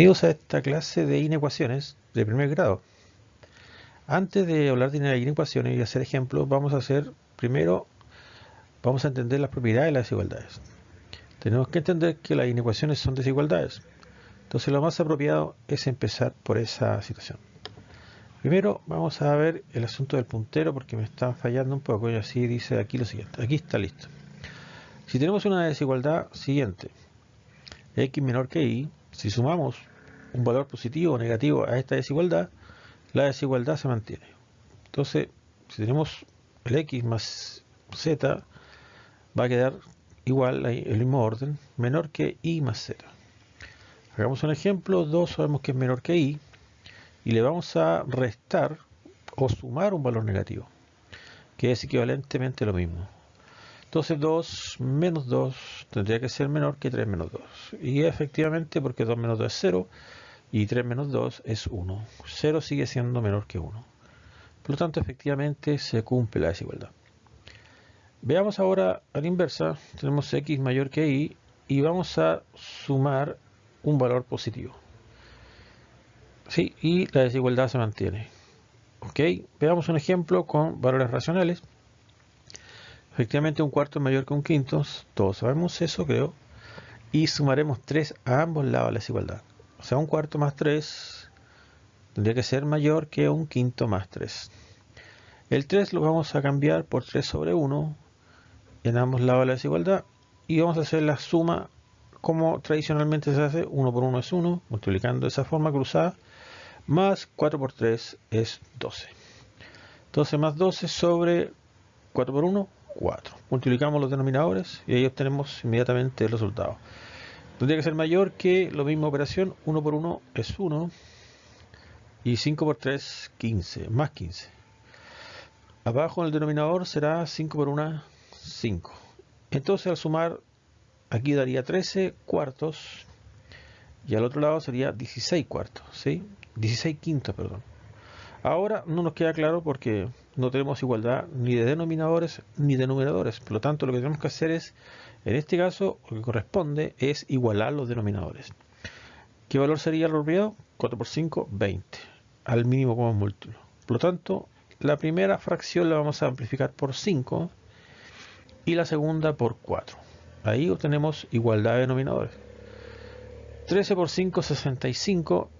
Bienvenidos a esta clase de inecuaciones de primer grado. Antes de hablar de inecuaciones y hacer ejemplos, vamos a entender las propiedades de las desigualdades. Tenemos que entender que las inecuaciones son desigualdades. Entonces lo más apropiado es empezar por esa situación. Primero vamos a ver el asunto del puntero porque me está fallando un poco y así dice aquí lo siguiente. Aquí está listo. Si tenemos una desigualdad siguiente, x menor que y, si sumamos un valor positivo o negativo a esta desigualdad, la desigualdad se mantiene. Entonces, si tenemos el x más z, va a quedar igual, el mismo orden, menor que y más z. Hagamos un ejemplo, 2 sabemos que es menor que y, y le vamos a restar o sumar un valor negativo, que es equivalentemente lo mismo. Entonces 2 menos 2 tendría que ser menor que 3 menos 2. Y efectivamente, porque 2 menos 2 es 0, y 3 menos 2 es 1. 0 sigue siendo menor que 1. Por lo tanto, efectivamente, se cumple la desigualdad. Veamos ahora a la inversa. Tenemos x mayor que y, y vamos a sumar un valor positivo. ¿Sí? Y la desigualdad se mantiene. ¿Ok? Veamos un ejemplo con valores racionales. Efectivamente, un cuarto es mayor que un quinto. Todos sabemos eso, creo. Y sumaremos 3 a ambos lados de la desigualdad. O sea, un cuarto más 3 tendría que ser mayor que un quinto más 3. El 3 lo vamos a cambiar por 3 sobre 1 en ambos lados de la desigualdad y vamos a hacer la suma como tradicionalmente se hace. 1 por 1 es 1, multiplicando de esa forma cruzada, más 4 por 3 es 12. Entonces más 12 sobre 4 por 1, 4. Multiplicamos los denominadores y ahí obtenemos inmediatamente el resultado. Tendría que ser mayor que la misma operación. 1 por 1 es 1 y 5 por 3, 15, más 15. Abajo en el denominador será 5 por 1, 5. Entonces al sumar aquí daría 13 cuartos y al otro lado sería 16 cuartos, ¿sí? 16 quintos, perdón. Ahora no nos queda claro porque no tenemos igualdad ni de denominadores ni de numeradores. Por lo tanto, lo que tenemos que hacer es, en este caso, lo que corresponde es igualar los denominadores. ¿Qué valor sería el apropiado? 4 por 5, 20. Al mínimo como múltiplo. Por lo tanto, la primera fracción la vamos a amplificar por 5 y la segunda por 4. Ahí obtenemos igualdad de denominadores. 13 por 5, 65.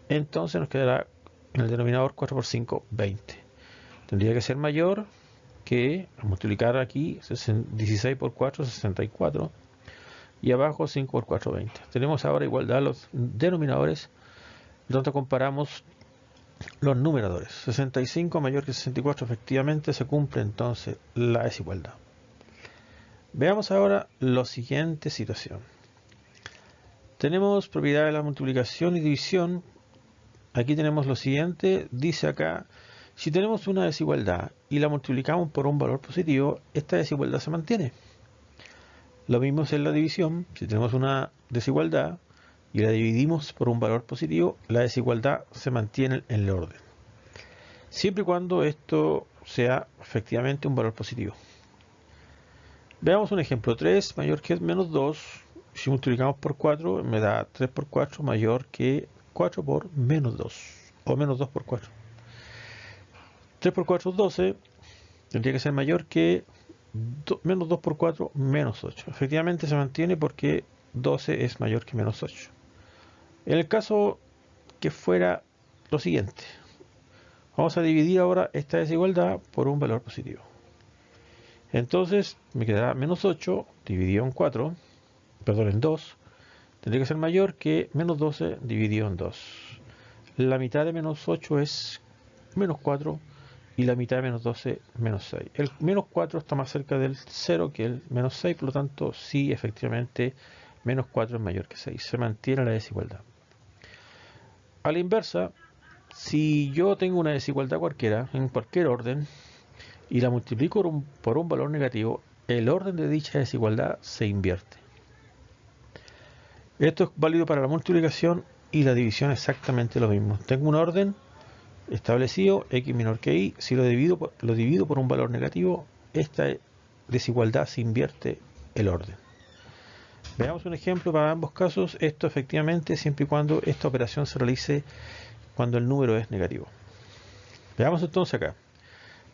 Entonces nos quedará en el denominador 4 por 5, 20. Tendría que ser mayor que, al multiplicar aquí, 16 por 4, 64. Y abajo 5 por 4, 20. Tenemos ahora igualdad de los denominadores, donde comparamos los numeradores. 65 mayor que 64, efectivamente se cumple entonces la desigualdad. Veamos ahora la siguiente situación. Tenemos propiedad de la multiplicación y división. Aquí tenemos lo siguiente, dice acá, si tenemos una desigualdad y la multiplicamos por un valor positivo, esta desigualdad se mantiene. Lo mismo es en la división. Si tenemos una desigualdad y la dividimos por un valor positivo, la desigualdad se mantiene en el orden. Siempre y cuando esto sea efectivamente un valor positivo. Veamos un ejemplo. 3 mayor que menos 2. Si multiplicamos por 4, me da 3 por 4 mayor que 4 por menos 2. O menos 2 por 4. 3 por 4 es 12. Tendría que ser mayor que menos 2 por 4 menos 8. Efectivamente se mantiene porque 12 es mayor que menos 8. En el caso que fuera lo siguiente, vamos a dividir ahora esta desigualdad por un valor positivo. Entonces me quedará menos 8 dividido en 4, perdón, en 2, tendría que ser mayor que menos 12 dividido en 2. La mitad de menos 8 es menos 4 y la mitad de menos 12 menos 6. El menos 4 está más cerca del 0 que el menos 6, por lo tanto sí, efectivamente, menos 4 es mayor que 6. Se mantiene la desigualdad. A la inversa, si yo tengo una desigualdad cualquiera, en cualquier orden, y la multiplico por un valor negativo, el orden de dicha desigualdad se invierte. Esto es válido para la multiplicación y la división, exactamente lo mismo. Tengo un orden establecido, x menor que y, si lo divido por un valor negativo, esta desigualdad se invierte el orden. Veamos un ejemplo para ambos casos. Esto efectivamente siempre y cuando esta operación se realice cuando el número es negativo. Veamos entonces acá.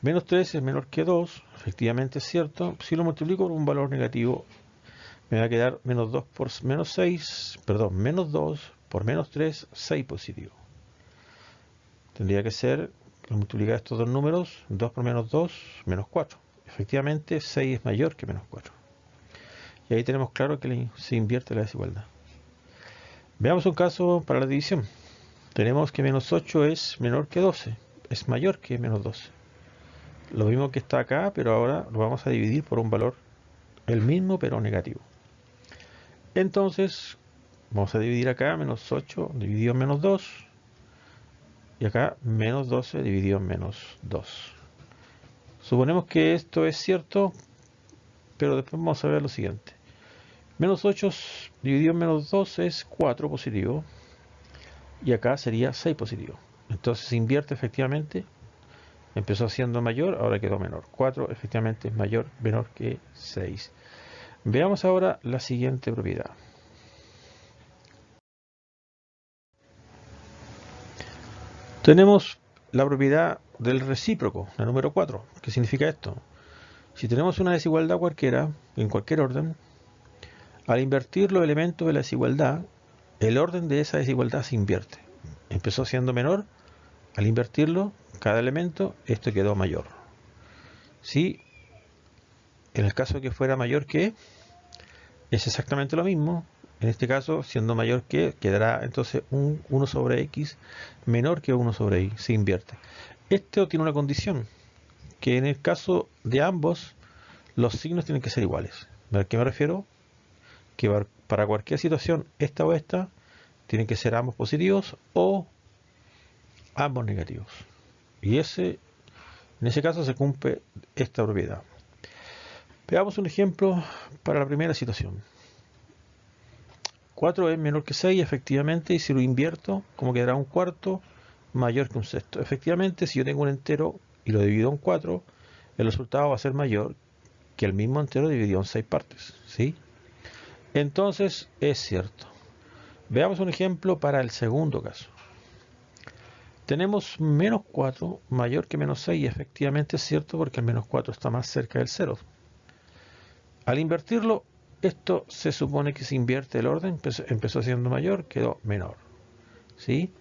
Menos 3 es menor que 2, efectivamente es cierto. Si lo multiplico por un valor negativo, me va a quedar menos 2 por menos 6, perdón, menos 2 por menos 3, 6 positivo. Tendría que ser, al multiplicar estos dos números, 2 por menos 2, menos 4. Efectivamente, 6 es mayor que menos 4. Y ahí tenemos claro que se invierte la desigualdad. Veamos un caso para la división. Tenemos que menos 8 es menor que 12, es mayor que menos 12. Lo mismo que está acá, pero ahora lo vamos a dividir por un valor el mismo pero negativo. Entonces, vamos a dividir acá menos 8 dividido en menos 2 y acá menos 12 dividido en menos 2. Suponemos que esto es cierto, pero después vamos a ver lo siguiente. Menos 8 dividido en menos 2 es 4 positivo y acá sería 6 positivo. Entonces se invierte efectivamente. Empezó siendo mayor, ahora quedó menor. 4 efectivamente es menor que 6. Veamos ahora la siguiente propiedad. Tenemos la propiedad del recíproco, la número 4. ¿Qué significa esto? Si tenemos una desigualdad cualquiera, en cualquier orden, al invertir los elementos de la desigualdad, el orden de esa desigualdad se invierte. Empezó siendo menor, al invertirlo, cada elemento, esto quedó mayor. Si en el caso que fuera mayor que, es exactamente lo mismo. En este caso, siendo mayor que, quedará entonces un 1 sobre x menor que 1 sobre y. Se invierte. Esto tiene una condición, que en el caso de ambos, los signos tienen que ser iguales. ¿A qué me refiero? Que para cualquier situación, esta o esta, tienen que ser ambos positivos o ambos negativos. Y en ese caso se cumple esta propiedad. Veamos un ejemplo para la primera situación. 4 es menor que 6, efectivamente, y si lo invierto, como quedará un cuarto mayor que un sexto. Efectivamente, si yo tengo un entero y lo divido en 4, el resultado va a ser mayor que el mismo entero dividido en 6 partes. ¿Sí? Entonces, es cierto. Veamos un ejemplo para el segundo caso. Tenemos menos 4 mayor que menos 6, y efectivamente es cierto porque el menos 4 está más cerca del 0. Al invertirlo, esto se supone que se invierte el orden, empezó siendo mayor, quedó menor. ¿Sí?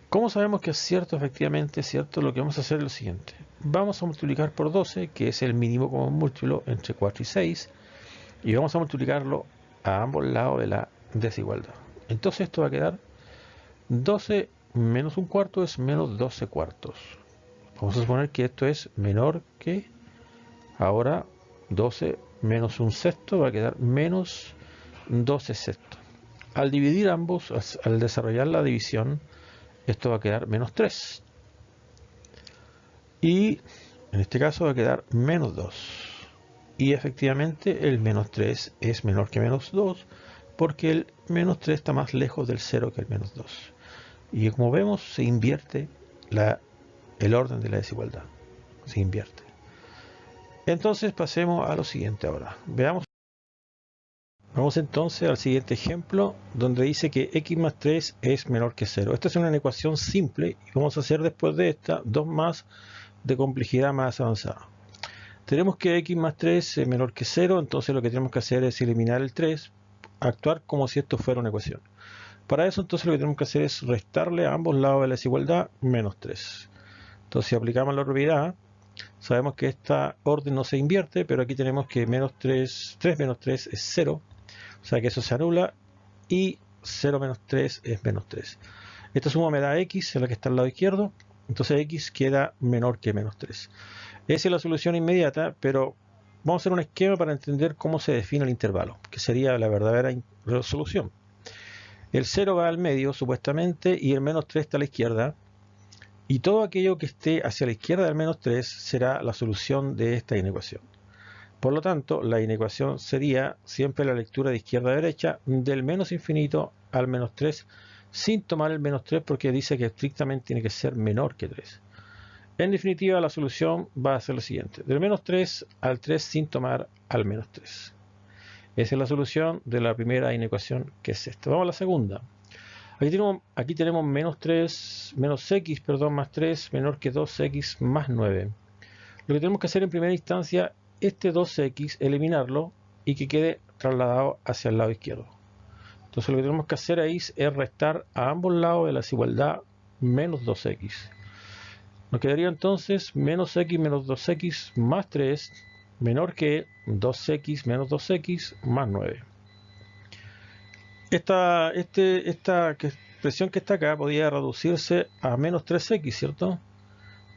¿Cómo sabemos que es cierto? Efectivamente es cierto. Lo que vamos a hacer es lo siguiente. Vamos a multiplicar por 12, que es el mínimo común múltiplo entre 4 y 6, y vamos a multiplicarlo a ambos lados de la desigualdad. Entonces esto va a quedar 12 menos un cuarto es menos 12 cuartos. Vamos a suponer que esto es menor que, ahora 12 menos un sexto va a quedar menos 12 sextos. Al dividir ambos, al desarrollar la división, esto va a quedar menos 3. Y en este caso va a quedar menos 2. Y efectivamente el menos 3 es menor que menos 2, porque el menos 3 está más lejos del 0 que el menos 2. Y como vemos, se invierte el orden de la desigualdad. Se invierte. Entonces pasemos a lo siguiente ahora. Veamos. Vamos entonces al siguiente ejemplo, donde dice que x más 3 es menor que 0. Esta es una ecuación simple y vamos a hacer después de esta dos más de complejidad más avanzada. Tenemos que x más 3 es menor que 0, entonces lo que tenemos que hacer es eliminar el 3, actuar como si esto fuera una ecuación. Para eso entonces lo que tenemos que hacer es restarle a ambos lados de la desigualdad menos 3. Entonces si aplicamos la propiedad, sabemos que esta orden no se invierte, pero aquí tenemos que menos 3 menos 3 es 0. O sea que eso se anula y 0 menos 3 es menos 3. Esta suma me da x, en la que está al lado izquierdo. Entonces x queda menor que menos 3. Esa es la solución inmediata, pero vamos a hacer un esquema para entender cómo se define el intervalo, que sería la verdadera solución. El 0 va al medio, supuestamente, y el menos 3 está a la izquierda. Y todo aquello que esté hacia la izquierda del menos 3 será la solución de esta inecuación. Por lo tanto, la inecuación sería siempre la lectura de izquierda a derecha del menos infinito al menos 3, sin tomar el menos 3 porque dice que estrictamente tiene que ser menor que 3. En definitiva, la solución va a ser lo siguiente: del menos 3 al 3 sin tomar al menos 3. Esa es la solución de la primera inecuación, que es esta. Vamos a la segunda. Aquí tenemos menos x, perdón, más 3 menor que 2x más 9. Lo que tenemos que hacer en primera instancia, este 2x, eliminarlo y que quede trasladado hacia el lado izquierdo. Entonces lo que tenemos que hacer ahí es restar a ambos lados de la desigualdad menos 2x. Nos quedaría entonces menos x menos 2x más 3 menor que 2x menos 2x más 9. Esta expresión que está acá podría reducirse a menos 3x, ¿cierto?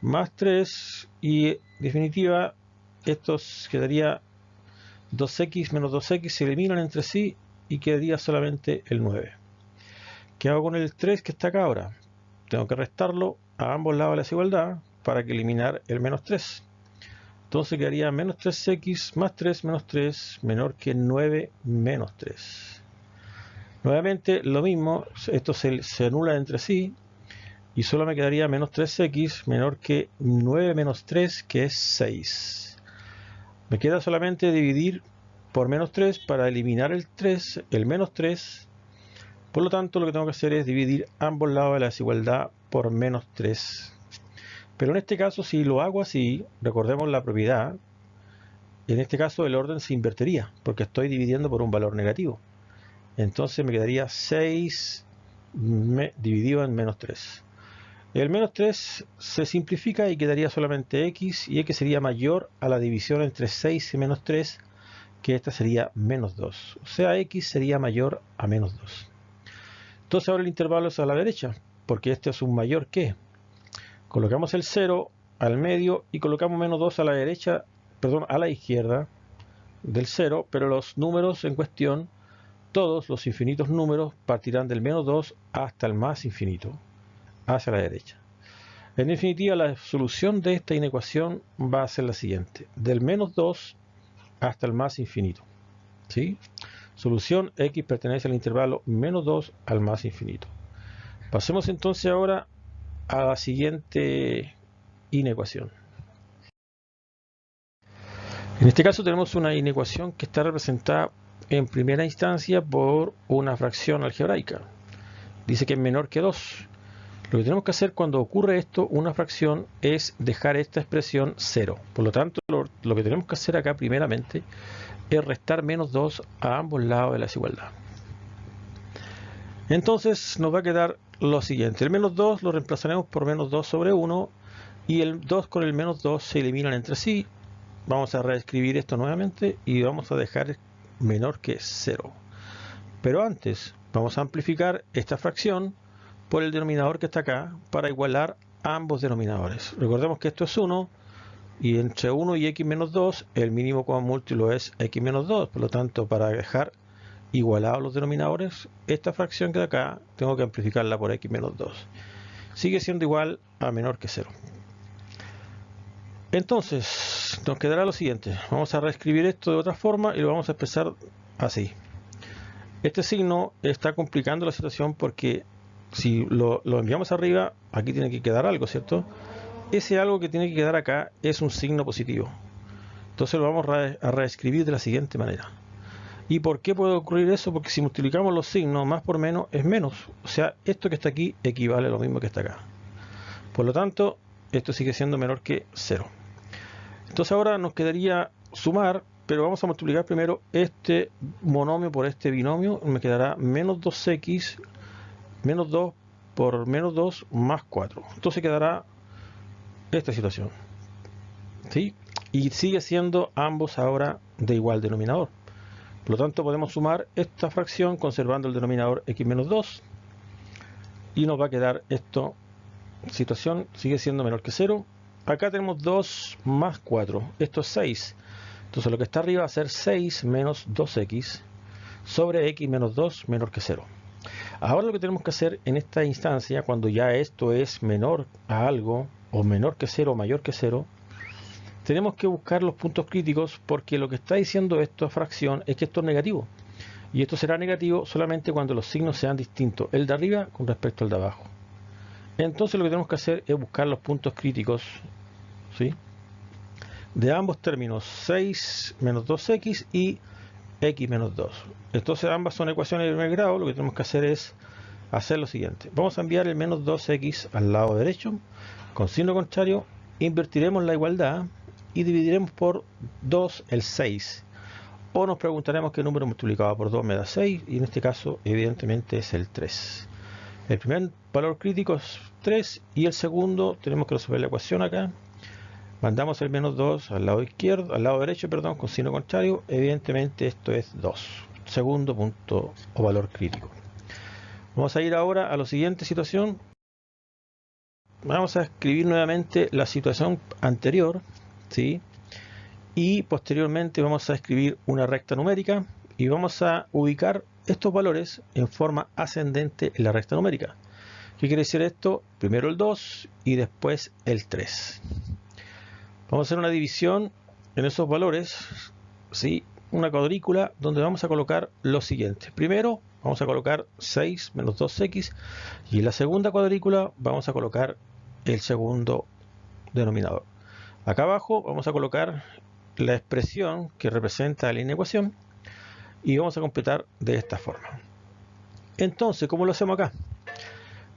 Más 3 y en definitiva esto quedaría 2x menos 2x se eliminan entre sí y quedaría solamente el 9. ¿Qué hago con el 3 que está acá ahora? Tengo que restarlo a ambos lados de la desigualdad para que eliminar el menos 3. Entonces quedaría menos 3x más 3 menos 3 menor que 9 menos 3. Nuevamente lo mismo, esto se anula entre sí y solo me quedaría menos 3x menor que 9 menos 3, que es 6. Me queda solamente dividir por menos 3 para eliminar el menos 3. Por lo tanto, lo que tengo que hacer es dividir ambos lados de la desigualdad por menos 3. Pero en este caso, si lo hago así, recordemos la propiedad, en este caso el orden se invertiría, porque estoy dividiendo por un valor negativo. Entonces me quedaría 6 dividido en menos 3. El menos 3 se simplifica y quedaría solamente x, y x sería mayor a la división entre 6 y menos 3, que esta sería menos 2. O sea, x sería mayor a menos 2. Entonces ahora el intervalo es a la derecha, porque este es un mayor que. Colocamos el 0 al medio y colocamos menos 2 a la derecha, perdón, a la izquierda del 0, pero los números en cuestión, todos los infinitos números partirán del menos 2 hasta el más infinito, hacia la derecha. En definitiva, la solución de esta inecuación va a ser la siguiente: del menos 2 hasta el más infinito. ¿Sí? Solución: x pertenece al intervalo menos 2 al más infinito. Pasemos entonces ahora a la siguiente inecuación. En este caso tenemos una inecuación que está representada en primera instancia por una fracción algebraica. Dice que es menor que 2. Lo que tenemos que hacer cuando ocurre esto, una fracción, es dejar esta expresión 0. Por lo tanto, lo que tenemos que hacer acá primeramente es restar menos 2 a ambos lados de la desigualdad. Entonces nos va a quedar lo siguiente: el menos 2 lo reemplazaremos por menos 2 sobre 1 y el 2 con el menos 2 se eliminan entre sí. Vamos a reescribir esto nuevamente y vamos a dejar menor que 0. Pero antes vamos a amplificar esta fracción por el denominador que está acá para igualar ambos denominadores. Recordemos que esto es 1 y entre 1 y x menos 2 el mínimo común múltiplo es x menos 2. Por lo tanto, para dejar igualados los denominadores, esta fracción que de acá tengo que amplificarla por x menos 2. Sigue siendo igual a menor que 0. Entonces, nos quedará lo siguiente. Vamos a reescribir esto de otra forma y lo vamos a expresar así. Este signo está complicando la situación porque si lo enviamos arriba, aquí tiene que quedar algo, ¿cierto? Ese algo que tiene que quedar acá es un signo positivo. Entonces lo vamos a reescribir de la siguiente manera. ¿Y por qué puede ocurrir eso? Porque si multiplicamos los signos, más por menos es menos. O sea, esto que está aquí equivale a lo mismo que está acá. Por lo tanto, esto sigue siendo menor que 0. Entonces ahora nos quedaría sumar, pero vamos a multiplicar primero este monomio por este binomio. Me quedará menos 2x, menos 2 por menos 2 más 4. Entonces quedará esta situación. ¿Sí? Y sigue siendo ambos ahora de igual denominador. Por lo tanto, podemos sumar esta fracción conservando el denominador x menos 2. Y nos va a quedar esto, situación, sigue siendo menor que 0. Acá tenemos 2 más 4. Esto es 6. Entonces lo que está arriba va a ser 6 menos 2x sobre x menos 2 menor que 0. Ahora lo que tenemos que hacer en esta instancia, cuando ya esto es menor a algo, o menor que 0 o mayor que 0, tenemos que buscar los puntos críticos, porque lo que está diciendo esta fracción es que esto es negativo. Y esto será negativo solamente cuando los signos sean distintos, el de arriba con respecto al de abajo. Entonces lo que tenemos que hacer es buscar los puntos críticos, ¿sí?, de ambos términos, 6 menos 2x y x menos 2. Entonces ambas son ecuaciones de primer grado. Lo que tenemos que hacer es hacer lo siguiente. Vamos a enviar el menos 2x al lado derecho, con signo contrario, invertiremos la igualdad y dividiremos por 2 el 6. O nos preguntaremos qué número multiplicado por 2 me da 6, y en este caso evidentemente es el 3. El primer valor crítico es 3 y el segundo tenemos que resolver la ecuación acá. Mandamos el menos 2 al lado izquierdo, al lado derecho, perdón, con signo contrario. Evidentemente esto es 2. Segundo punto o valor crítico. Vamos a ir ahora a la siguiente situación. Vamos a escribir nuevamente la situación anterior, ¿sí? Y posteriormente vamos a escribir una recta numérica y vamos a ubicar estos valores en forma ascendente en la recta numérica. ¿Qué quiere decir esto? Primero el 2 y después el 3. Vamos a hacer una división en esos valores, ¿sí? Una cuadrícula donde vamos a colocar lo siguiente. Primero vamos a colocar 6 menos 2x y en la segunda cuadrícula vamos a colocar el segundo denominador. Acá abajo vamos a colocar la expresión que representa la inecuación y vamos a completar de esta forma. Entonces, ¿cómo lo hacemos acá?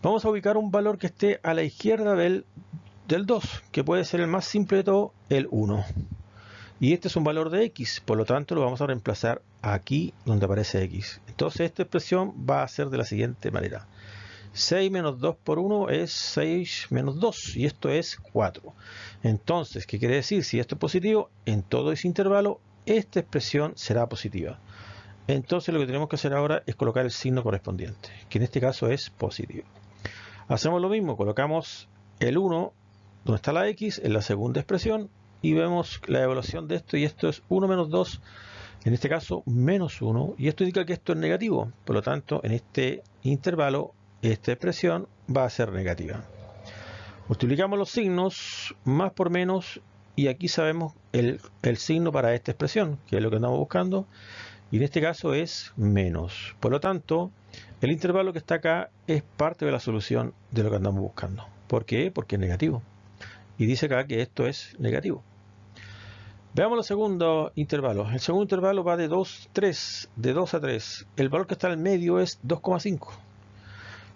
Vamos a ubicar un valor que esté a la izquierda del 2, que puede ser el más simple de todo, el 1. Y este es un valor de x, por lo tanto lo vamos a reemplazar aquí donde aparece x. Entonces esta expresión va a ser de la siguiente manera. 6 menos 2 por 1 es 6 menos 2 y esto es 4. Entonces, ¿qué quiere decir? Si esto es positivo, en todo ese intervalo, esta expresión será positiva. Entonces lo que tenemos que hacer ahora es colocar el signo correspondiente, que en este caso es positivo. Hacemos lo mismo, colocamos el 1 donde está la x en la segunda expresión y vemos la evaluación de esto, y esto es 1 menos 2, en este caso menos 1, y esto indica que esto es negativo. Por lo tanto, en este intervalo, esta expresión va a ser negativa. Multiplicamos los signos, más por menos, y aquí sabemos el signo para esta expresión, que es lo que andamos buscando, y en este caso es menos. Por lo tanto, el intervalo que está acá es parte de la solución de lo que andamos buscando. ¿Por qué? Porque es negativo. Y dice acá que esto es negativo. Veamos los segundos intervalos. El segundo intervalo va de 2 a 3. El valor que está en medio es 2,5. Por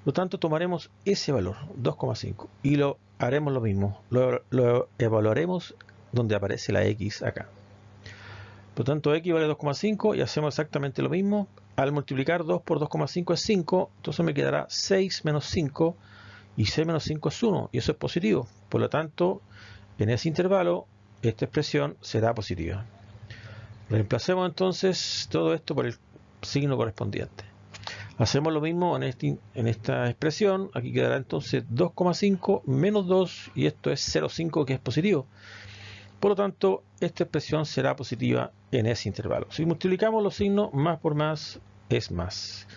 lo tanto, tomaremos ese valor, 2,5, y lo haremos lo mismo. Lo evaluaremos donde aparece la x acá. Por lo tanto, x vale 2,5 y hacemos exactamente lo mismo. Al multiplicar 2 por 2,5 es 5, entonces me quedará 6 menos 5, y 6 menos 5 es 1, y eso es positivo. Por lo tanto, en ese intervalo, esta expresión será positiva. Reemplacemos entonces todo esto por el signo correspondiente. Hacemos lo mismo en esta expresión. Aquí quedará entonces 2,5 menos 2, y esto es 0,5, que es positivo. Por lo tanto, esta expresión será positiva en ese intervalo. Si multiplicamos los signos, más por más es más.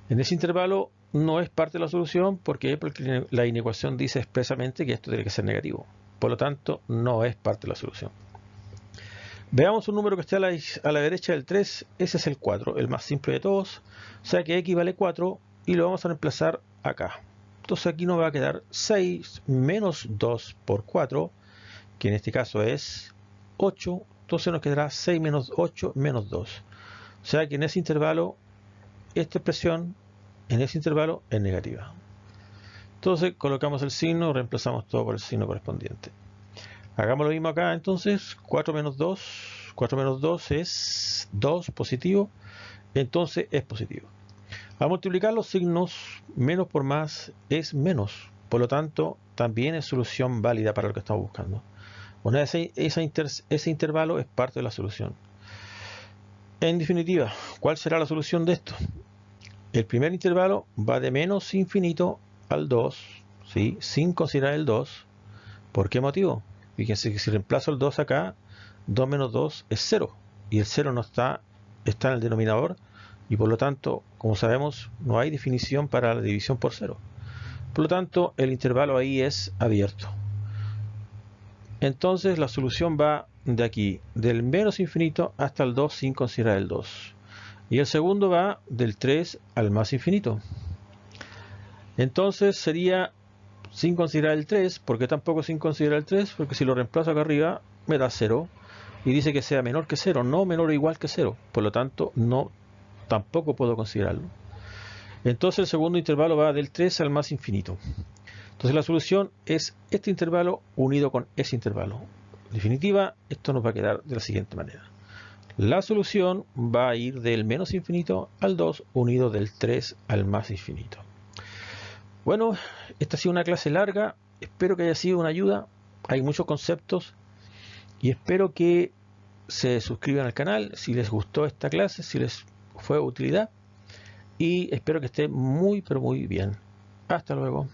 En ese intervalo no es parte de la solución. Porque la inecuación dice expresamente que esto tiene que ser negativo. Por lo tanto, no es parte de la solución. Veamos un número que esté a la derecha del 3. Ese es el 4, el más simple de todos. O sea que x vale 4 y lo vamos a reemplazar acá. Entonces aquí nos va a quedar 6 menos 2 por 4, que en este caso es 8. Entonces nos quedará 6 menos 8 menos 2. O sea que en ese intervalo, esta expresión en ese intervalo es negativa. Entonces colocamos el signo, reemplazamos todo por el signo correspondiente. Hagamos lo mismo acá entonces. 4 menos 2. 4 menos 2 es 2, positivo. Entonces es positivo. Al multiplicar los signos, menos por más es menos. Por lo tanto, también es solución válida para lo que estamos buscando. Una vez ese intervalo es parte de la solución. En definitiva, ¿cuál será la solución de esto? El primer intervalo va de menos infinito al 2, ¿sí? Sin considerar el 2. ¿Por qué motivo? Fíjense que si reemplazo el 2 acá, 2 menos 2 es 0. Y el 0 no está en el denominador. Y por lo tanto, como sabemos, no hay definición para la división por 0. Por lo tanto, el intervalo ahí es abierto. Entonces la solución va de aquí, del menos infinito hasta el 2 sin considerar el 2. Y el segundo va del 3 al más infinito. Entonces sería sin considerar el 3. ¿Por qué tampoco sin considerar el 3? Porque si lo reemplazo acá arriba me da 0. y dice que sea menor que 0, no menor o igual que 0. Por lo tanto, no, tampoco puedo considerarlo. Entonces el segundo intervalo va del 3 al más infinito. Entonces la solución es este intervalo unido con ese intervalo. En definitiva, esto nos va a quedar de la siguiente manera. La solución va a ir del menos infinito al 2 unido del 3 al más infinito. Bueno, esta ha sido una clase larga. Espero que haya sido una ayuda. Hay muchos conceptos y espero que se suscriban al canal si les gustó esta clase, si les fue de utilidad, y espero que esté muy pero muy bien. Hasta luego.